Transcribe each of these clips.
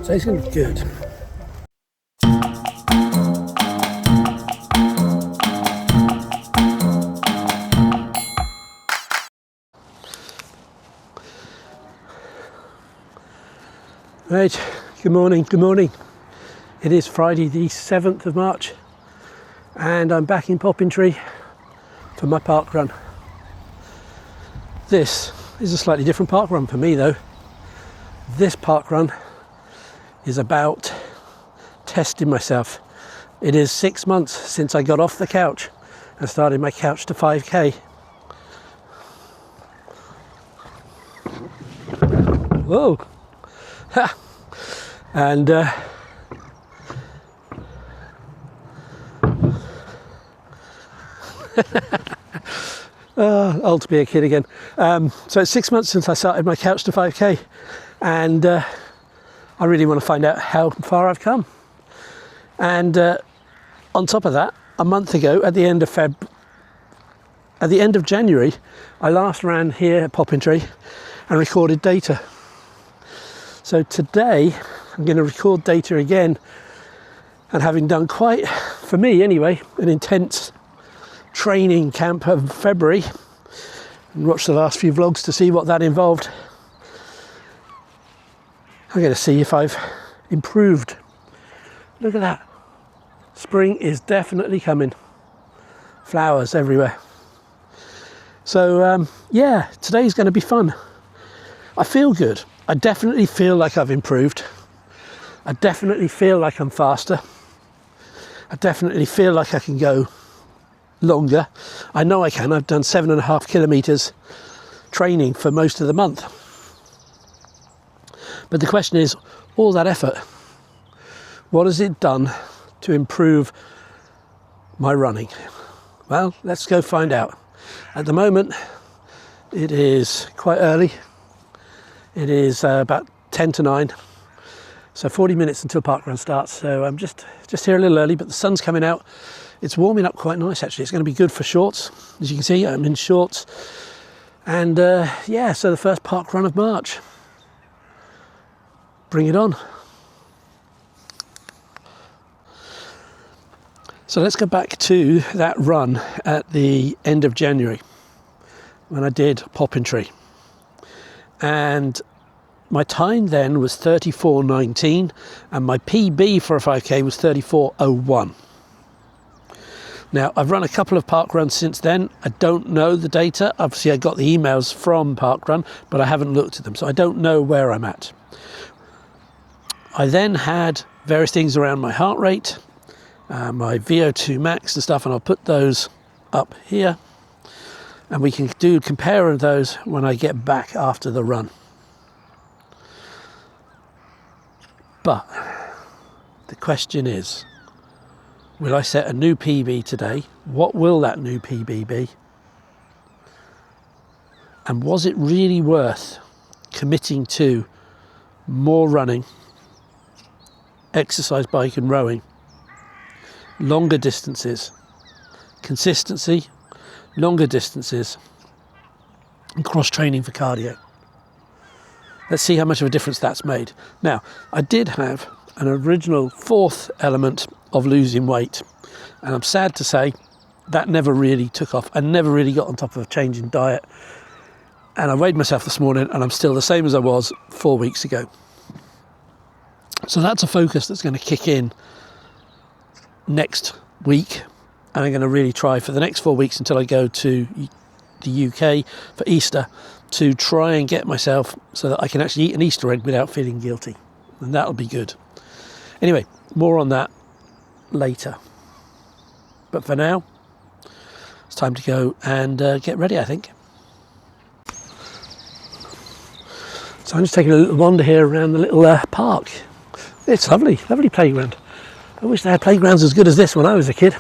So it's going to be good. Right, good morning, good morning. It is Friday the 7th of March and I'm back in Poppintree for my park run. This is a slightly different park run for me though. This park run is about testing myself. It is 6 months since I got off the couch and started my couch to 5k. Whoa! Ha! And old to be a kid again. So it's 6 months since I started my couch to 5k, and I really want to find out how far I've come. And on top of that, a month ago, at the end of January, I last ran here at Poppintree and recorded data. So today I'm going to record data again, and having done quite, for me anyway, an intense training camp of February, and watch the last few vlogs to see what that involved. I'm going to see if I've improved. Look at that. Spring is definitely coming. Flowers everywhere. So yeah, today's going to be fun. I feel good. I definitely feel like I've improved. I definitely feel like I'm faster. I definitely feel like I can go longer. I know I can. I've done 7.5 kilometers training for most of the month. But the question is, all that effort, what has it done to improve my running? Well, let's go find out. At the moment, it is quite early. It is about 10 to 9. So 40 minutes until parkrun starts. So I'm just here a little early, but the sun's coming out. It's warming up quite nice actually. It's going to be good for shorts. As you can see, I'm in shorts. And yeah, so the first parkrun of March. Bring it on. So let's go back to that run at the end of January when I did Poppintree. And my time then was 34:19 and my PB for a 5k was 34:01. Now I've run a couple of parkruns since then. I don't know the data. Obviously I got the emails from parkrun, but I haven't looked at them, so I don't know where I'm at. I then had various things around my heart rate, my VO2 max and stuff, and I'll put those up here. And we can compare those when I get back after the run. But the question is, will I set a new PB today? What will that new PB be? And was it really worth committing to more running, exercise, bike and rowing, longer distances, consistency, longer distances, and cross-training for cardio? Let's see how much of a difference that's made. Now, I did have an original fourth element of losing weight, and I'm sad to say that never really took off. I never really got on top of a change in diet. And I weighed myself this morning and I'm still the same as I was 4 weeks ago. So that's a focus that's going to kick in next week. And I'm going to really try for the next 4 weeks until I go to the UK for Easter to try and get myself so that I can actually eat an Easter egg without feeling guilty. And that'll be good. Anyway, more on that later. But for now, it's time to go and get ready, I think. So I'm just taking a little wander here around the little park. It's lovely, lovely playground. I wish they had playgrounds as good as this when I was a kid.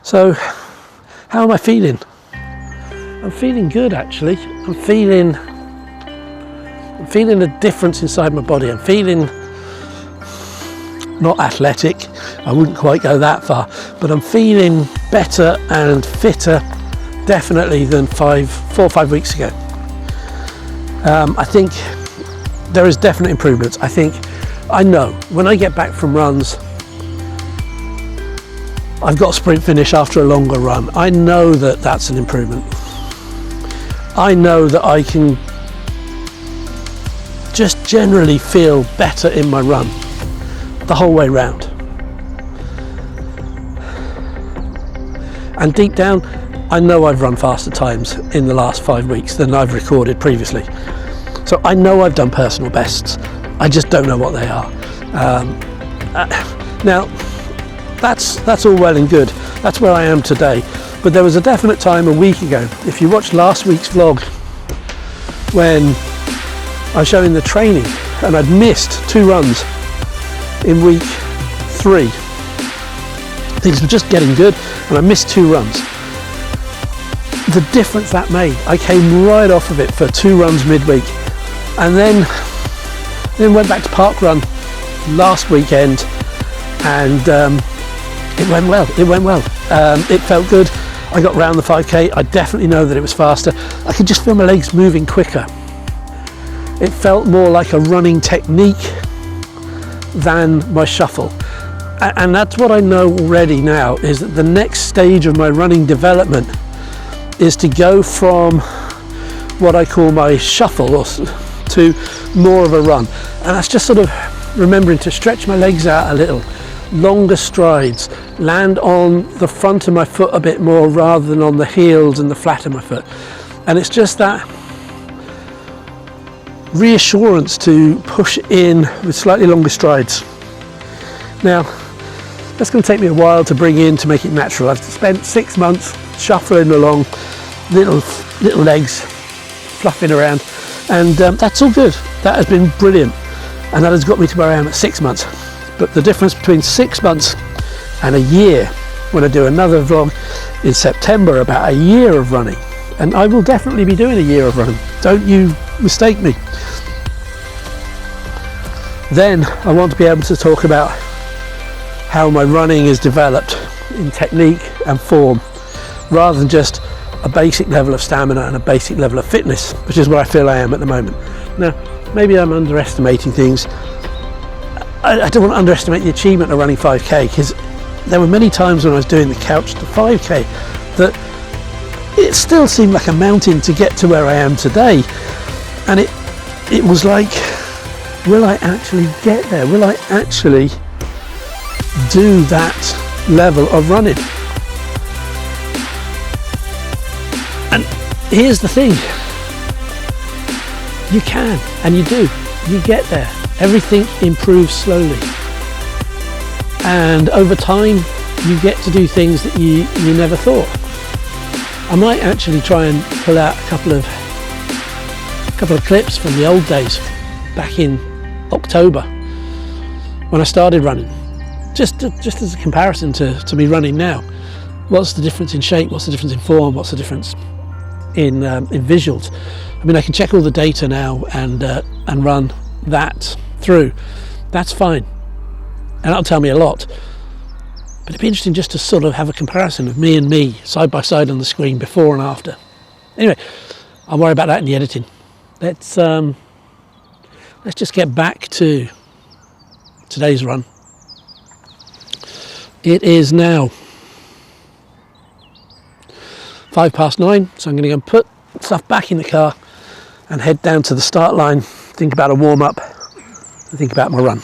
So, how am I feeling? I'm feeling good, actually. I'm feeling a difference inside my body. I'm feeling not athletic. I wouldn't quite go that far, but I'm feeling better and fitter, definitely, than 4 or 5 weeks ago. I think there is definite improvements. I know when I get back from runs, I've got a sprint finish after a longer run. I know that that's an improvement. I know that I can just generally feel better in my run the whole way round. And deep down, I know I've run faster times in the last 5 weeks than I've recorded previously. So I know I've done personal bests. I just don't know what they are. Now, that's all well and good. That's where I am today. But there was a definite time a week ago, if you watched last week's vlog, when I was showing the training and I'd missed 2 runs in week 3. Things were just getting good and I missed 2 runs. The difference that made. I came right off of it for 2 runs midweek and then went back to parkrun last weekend and it went well. It felt good. I got round the 5k. I definitely know that it was faster. I could just feel my legs moving quicker. It felt more like a running technique than my shuffle. And that's what I know already now, is that the next stage of my running development is to go from what I call my shuffle to more of a run. And that's just sort of remembering to stretch my legs out a little, longer strides, land on the front of my foot a bit more rather than on the heels and the flat of my foot. And it's just that reassurance to push in with slightly longer strides. Now, that's going to take me a while to bring in to make it natural. I've spent 6 months shuffling along, little legs fluffing around, and that's all good. That has been brilliant, and that has got me to where I am at 6 months. But the difference between 6 months and a year, when I do another vlog in September about a year of running, and I will definitely be doing a year of running, don't you mistake me. Then I want to be able to talk about how my running is developed in technique and form, rather than just a basic level of stamina and a basic level of fitness, which is where I feel I am at the moment. Now, maybe I'm underestimating things. I don't want to underestimate the achievement of running 5k, because there were many times when I was doing the couch to 5k that it still seemed like a mountain to get to where I am today, and it was like, will I actually get there? Will I actually do that level of running? And here's the thing, you can, and you do, you get there. Everything improves slowly, and over time you get to do things that you never thought. I might actually try and pull out a couple of clips from the old days back in October when I started running, just as a comparison to me running now. What's the difference in shape? What's the difference in form? What's the difference in visuals? I mean, I can check all the data now and run that through. That's fine, and that'll tell me a lot. But it'd be interesting just to sort of have a comparison of me and me side by side on the screen, before and after. Anyway, I'll worry about that in the editing. Let's let's just get back to today's run. It is now 9:05, so I'm going to go and put stuff back in the car and head down to the start line, think about a warm-up, and think about my run.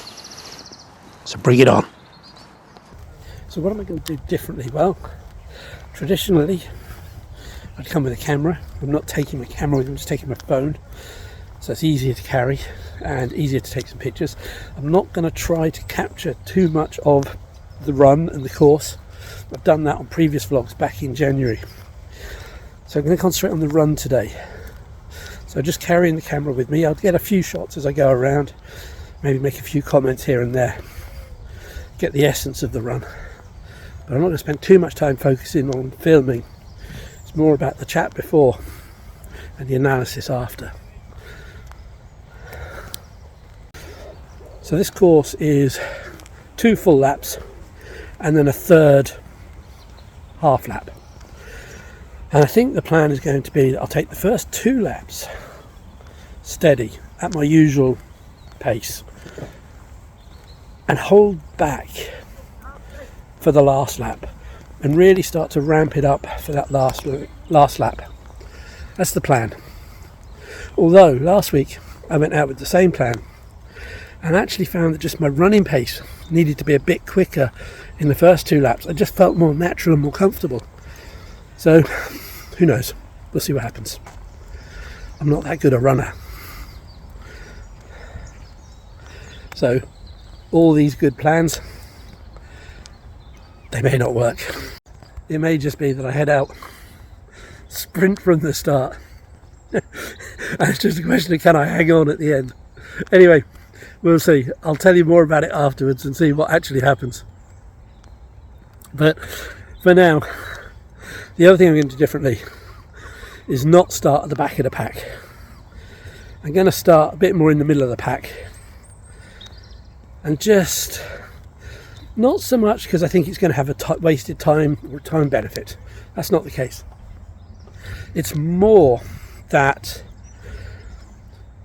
So bring it on. So what am I going to do differently? Well, traditionally I'd come with a camera. I'm not taking my camera with me, I'm just taking my phone, so it's easier to carry and easier to take some pictures. I'm not going to try to capture too much of the run and the course. I've done that on previous vlogs back in January. So I'm going to concentrate on the run today. So just carrying the camera with me. I'll get a few shots as I go around, maybe make a few comments here and there, get the essence of the run. But I'm not going to spend too much time focusing on filming. It's more about the chat before and the analysis after. So this course is 2 full laps and then a third half lap. And I think the plan is going to be that I'll take the first 2 laps steady at my usual pace and hold back for the last lap and really start to ramp it up for that last lap. That's the plan. Although last week I went out with the same plan and actually found that just my running pace needed to be a bit quicker in the first 2 laps. I just felt more natural and more comfortable. So who knows, we'll see what happens. I'm not that good a runner, so all these good plans, they may not work. It may just be that I head out, sprint from the start, and it's just a question of can I hang on at the end. Anyway, we'll see. I'll tell you more about it afterwards and see what actually happens. But for now, the other thing I'm going to do differently is not start at the back of the pack. I'm going to start a bit more in the middle of the pack. And just, not so much because I think it's going to have a wasted time or time benefit. That's not the case. It's more that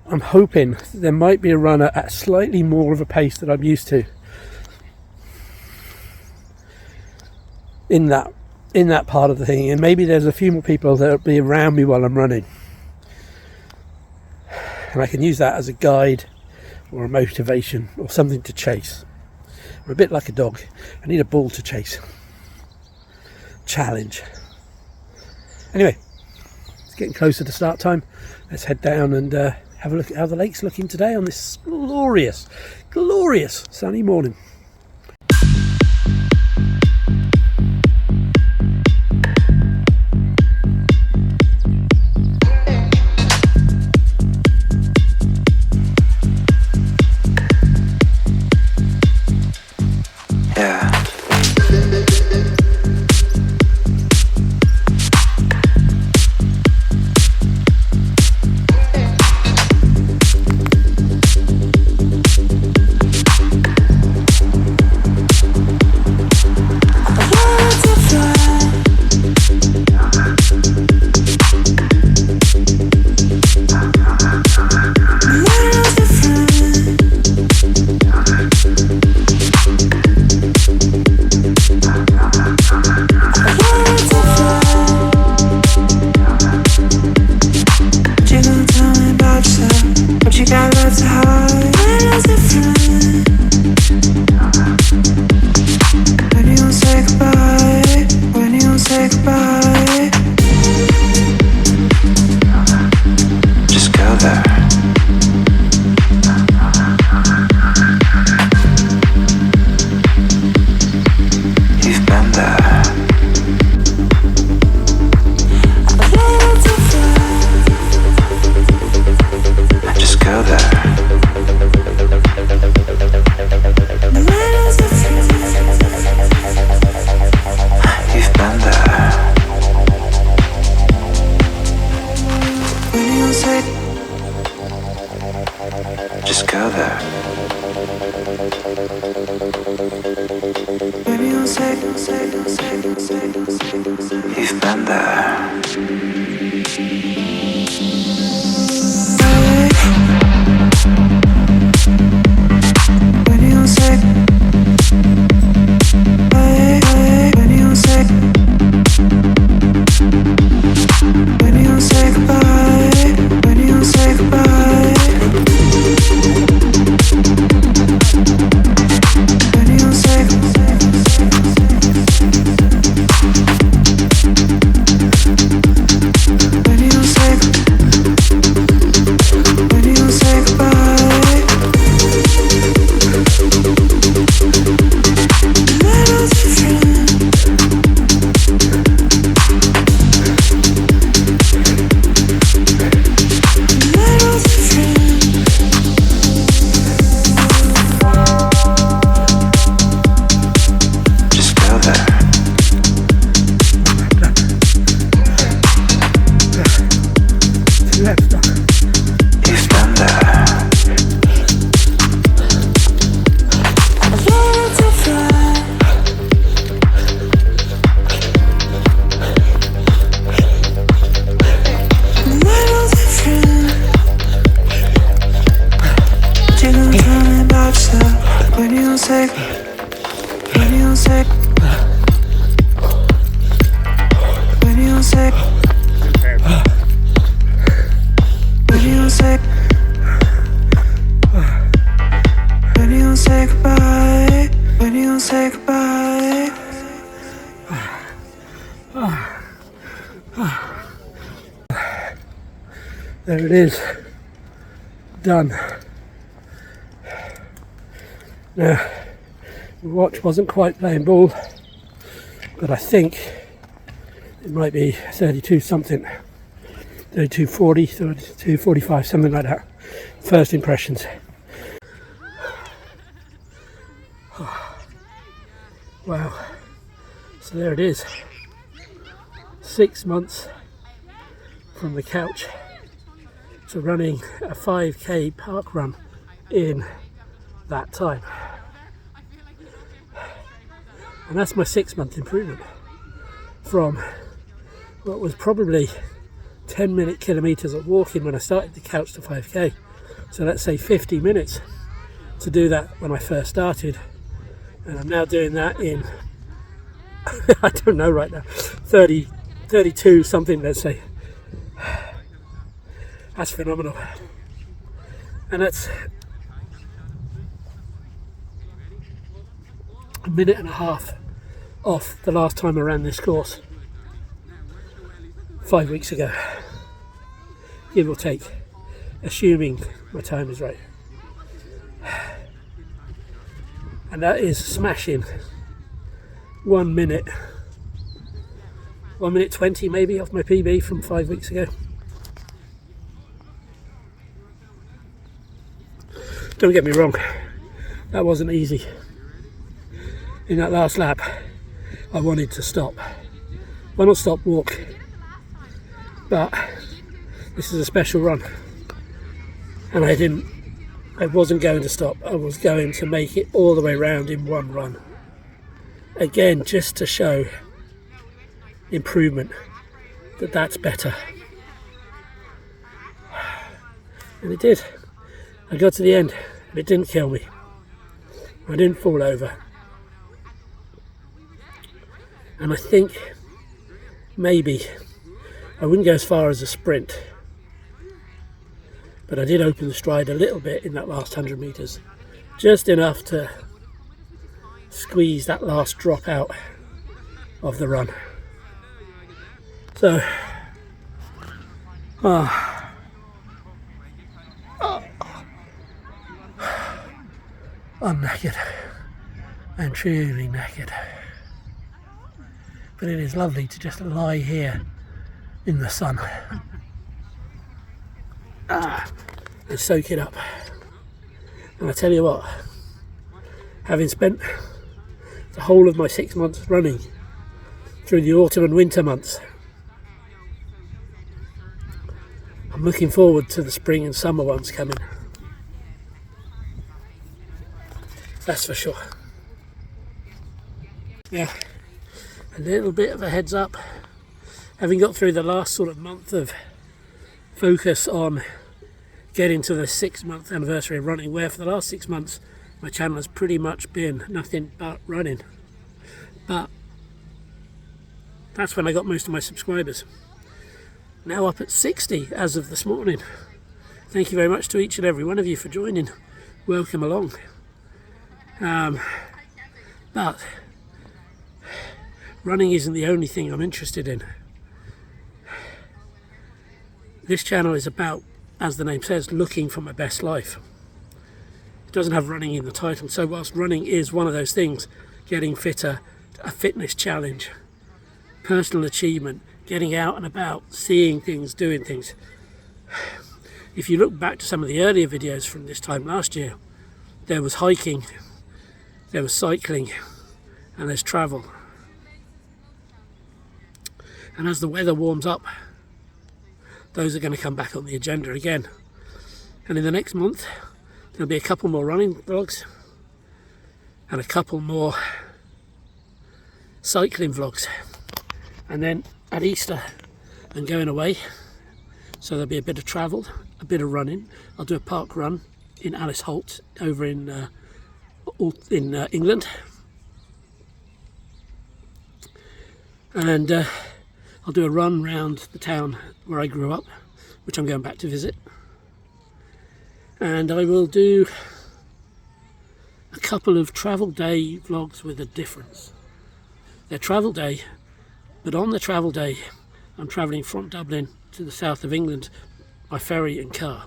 I'm hoping there might be a runner at slightly more of a pace that I'm used to in that part of the thing, and maybe there's a few more people that will be around me while I'm running, and I can use that as a guide or a motivation or something to chase. I'm a bit like a dog. I need a ball to chase. Challenge. Anyway, it's getting closer to start time. Let's head down and have a look at how the lake's looking today on this glorious sunny morning. watch that when you say, when you say, when you say, when you say, when you say goodbye, when you say goodbye. There it is, done. Now, the watch wasn't quite playing ball, but I think it might be 32 something, 32:40, 32:45, something like that. First impressions. Wow, so there it is, 6 months from the couch to running a 5k park run in that time. And that's my 6-month improvement from what was probably 10-minute kilometres of walking when I started the couch to 5k. So let's say 50 minutes to do that when I first started, and I'm now doing that in I don't know right now, 30, 32 something, let's say. That's phenomenal. And that's a minute and a half off the last time I ran this course 5 weeks ago, give or take, assuming my time is right. And that is smashing 1 minute 20 maybe off my PB from 5 weeks ago. Don't get me wrong, that wasn't easy. In that last lap I wanted to stop, well, not stop, walk, but this is a special run and I wasn't going to stop. I was going to make it all the way around in one run. Again, just to show improvement, that's better. And it did. I got to the end and it didn't kill me. I didn't fall over. And I think maybe I wouldn't go as far as a sprint, but I did open the stride a little bit in that last 100 metres, just enough to squeeze that last drop out of the run. So I'm knackered. I'm truly knackered. But it is lovely to just lie here in the sun and soak it up. And I tell you what, having spent the whole of my 6 months running through the autumn and winter months, I'm looking forward to the spring and summer ones coming. That's for sure. Yeah, a little bit of a heads up. Having got through the last sort of month of focus on getting to the 6-month anniversary of running, where for the last 6 months my channel has pretty much been nothing but running. But that's when I got most of my subscribers. Now up at 60 as of this morning. Thank you very much to each and every one of you for joining. Welcome along. But running isn't the only thing I'm interested in. This channel is about, as the name says, looking for my best life. It doesn't have running in the title, so whilst running is one of those things, getting fitter, a fitness challenge, personal achievement, getting out and about, seeing things, doing things. If you look back to some of the earlier videos from this time last year, there was hiking, there was cycling, and there's travel. And as the weather warms up, those are going to come back on the agenda again. And in the next month, there'll be a couple more running vlogs and a couple more cycling vlogs. And then at Easter, I'm going away, so there'll be a bit of travel, a bit of running. I'll do a park run in Alice Holt over in England, and I'll do a run round the town where I grew up, which I'm going back to visit, and I will do a couple of travel day vlogs with a difference. They're travel day, but on the travel day I'm travelling from Dublin to the south of England by ferry and car,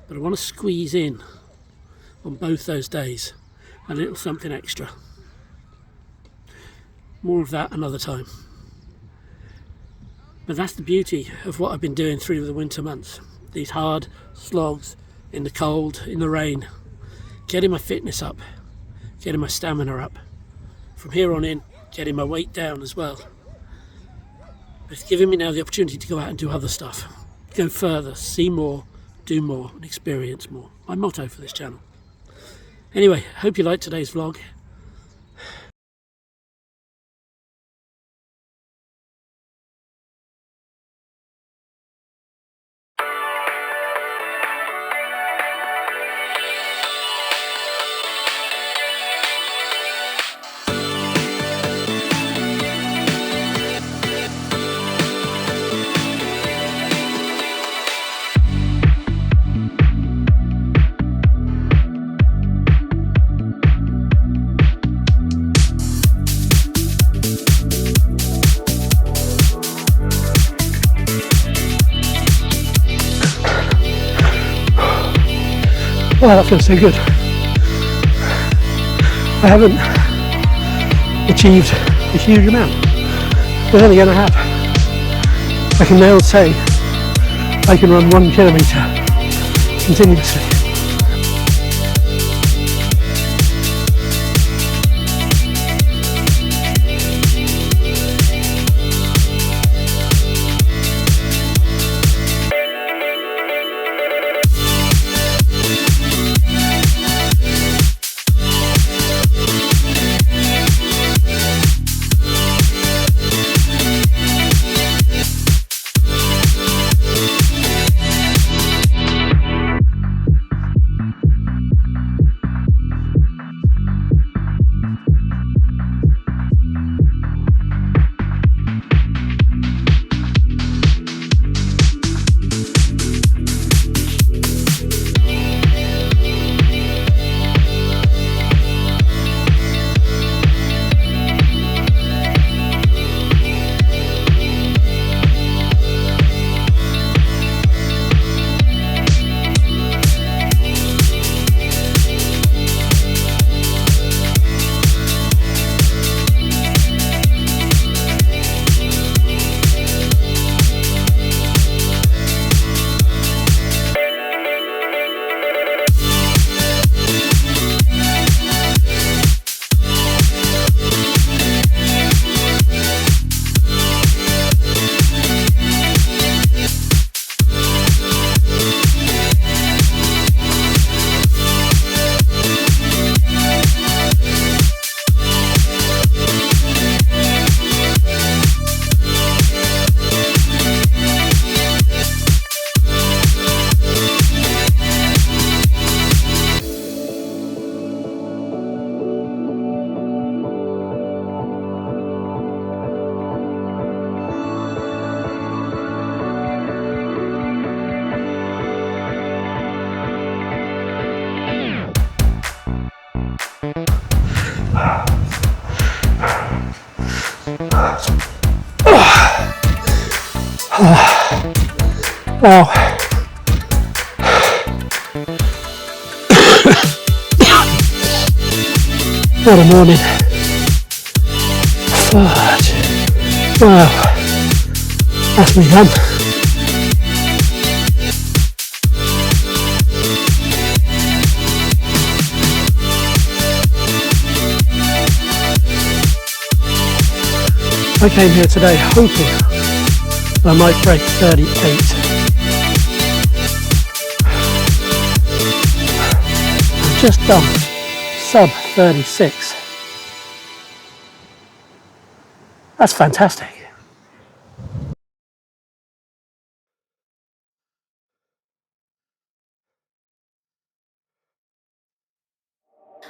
but I want to squeeze in on both those days a little something extra. More of that another time. But that's the beauty of what I've been doing through the winter months. These hard slogs in the cold, in the rain, getting my fitness up, getting my stamina up. From here on in, getting my weight down as well. But it's giving me now the opportunity to go out and do other stuff. Go further, see more, do more, and experience more. My motto for this channel. Anyway, hope you liked today's vlog. Wow, that feels so good. I haven't achieved a huge amount, but then again I have. I can now say I can run 1 kilometre continuously. Wow. What a morning. Fudge. Wow. That's me done. I came here today hoping I might break 38. I've just done sub 36. That's fantastic.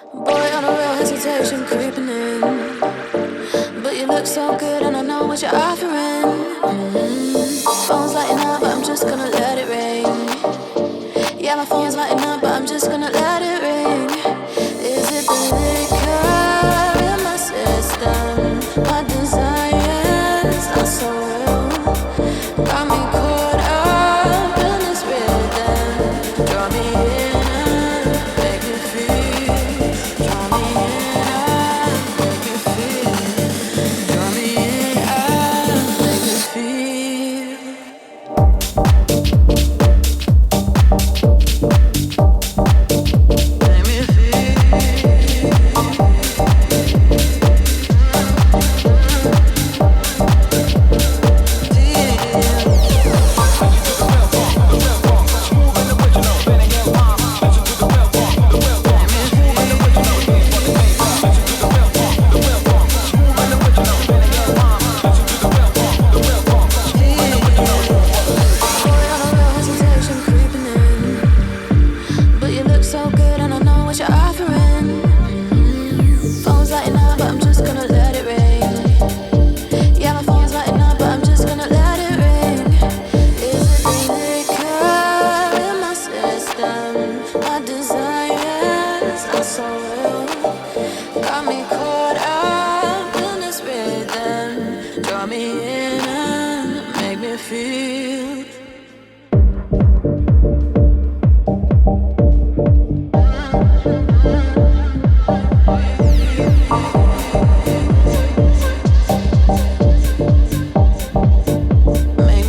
Boy, on a real hesitation creeping in. But you look so good and I know what you're offering. Phone's lighting up, but I'm just gonna let it ring. Yeah, my phone's lighting up, but I'm just gonna let it ring. Is it the liquor in my system? My desires are so real. Got me caught up in this rhythm. Draw me in and make me feel. Draw me in and make me feel. Draw me in and make me feel. Make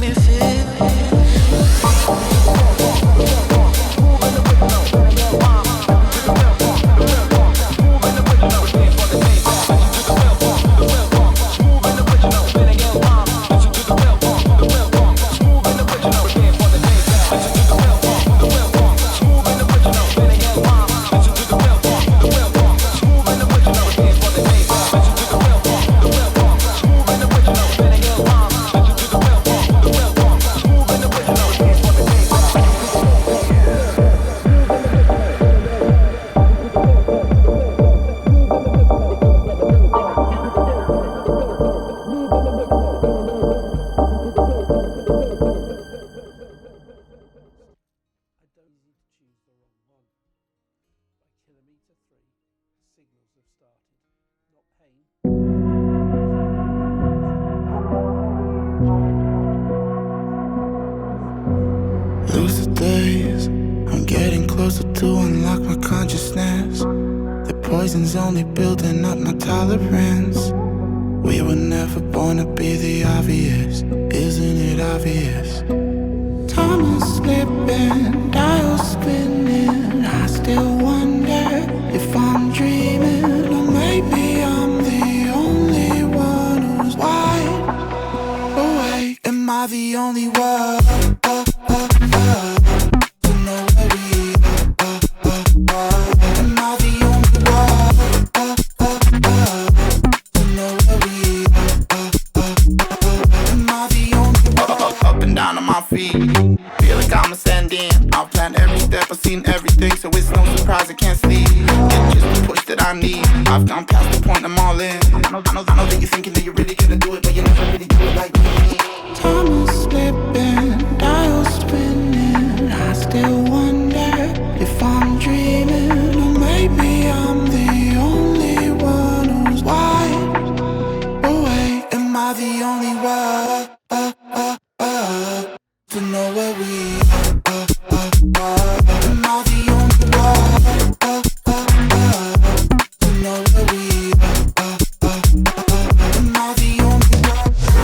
me feel. Lucid days, I'm getting closer to unlock my consciousness. The poison's only building up my tolerance. We were never born to be the obvious, isn't it obvious? Time is slipping, dials spinning. I still wonder if I'm dreaming, or maybe I'm the only one who's wide awake. Am I the only one? Feel like I'm ascending. I've planned every step, I've seen everything, so it's no surprise I can't sleep. It's just the push that I need. I've gone past the point, I'm all in. I know that you're thinking that you're really gonna do it, but you never really do it like me. Time is slipping, dials spinning. I still wonder if I'm dreaming, or maybe I'm the only one who's wide awake. Am I the only one to know where we are? Am I the only one to know where we are? Am I the only one?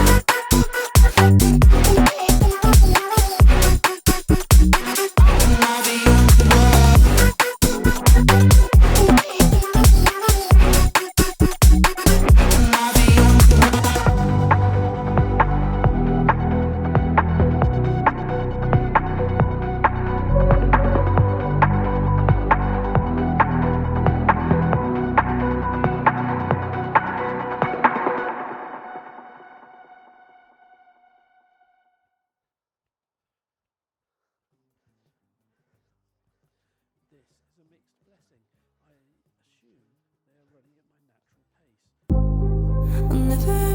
never